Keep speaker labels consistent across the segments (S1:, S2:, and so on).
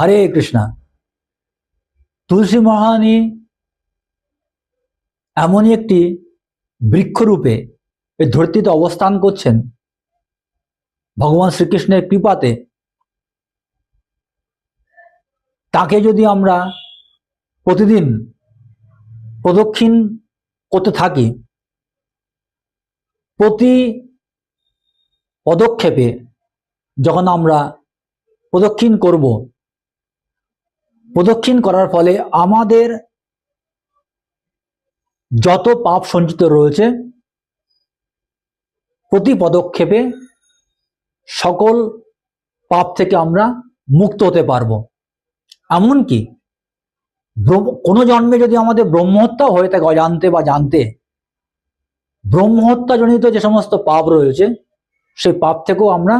S1: হরে কৃষ্ণা। তুলসী মহারানী এমনই একটি বৃক্ষরূপে এই ধরতিতে অবস্থান করছেন। ভগবান শ্রীকৃষ্ণের কৃপাতে তাকে যদি আমরা প্রতিদিন প্রদক্ষিণ করতে থাকি, প্রতি পদক্ষেপে যখন আমরা প্রদক্ষিণ করব, প্রদক্ষিণ করার ফলে আমাদের যত পাপ সঞ্চিত রয়েছে প্রতি পদক্ষেপে সকল পাপ থেকে আমরা মুক্ত হতে পারবো। এমনকি কোনো জন্মে যদি আমাদের ব্রহ্মহত্যা হয়ে থাকে অজান্তে বা জানতে, ব্রহ্মহত্যা জনিত যে সমস্ত পাপ রয়েছে সেই পাপ থেকেও আমরা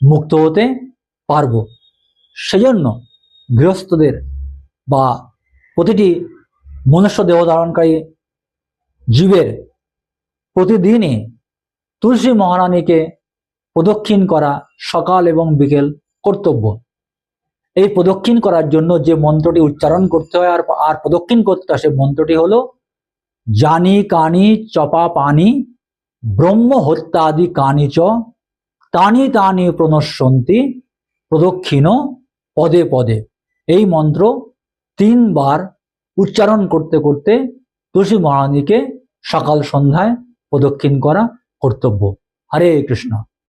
S1: মুক্ত হতে পারবো। সেজন্য গৃহস্থদের বা প্রতিটি মনুষ্য দেহ ধারণকারী জীবের প্রতিদিনই তুলসী মহারানীকে প্রদক্ষিণ করা সকাল এবং বিকেল কর্তব্য। এই প্রদক্ষিণ করার জন্য যে মন্ত্রটি উচ্চারণ করতে হয় আর প্রদক্ষিণ করতে হয়, সেই মন্ত্রটি হলো জানি কানি চপা পানি ব্রহ্ম হত্যাদি কানি চ তানি তানি প্রণশ্যন্তি প্রদক্ষিণ পদে পদে। এই মন্ত্র 3 বার উচ্চারণ করতে করতে তুলসী মহারানীকে সকাল সন্ধ্যায় প্রদক্ষিণ করা কর্তব্য। হরে কৃষ্ণ।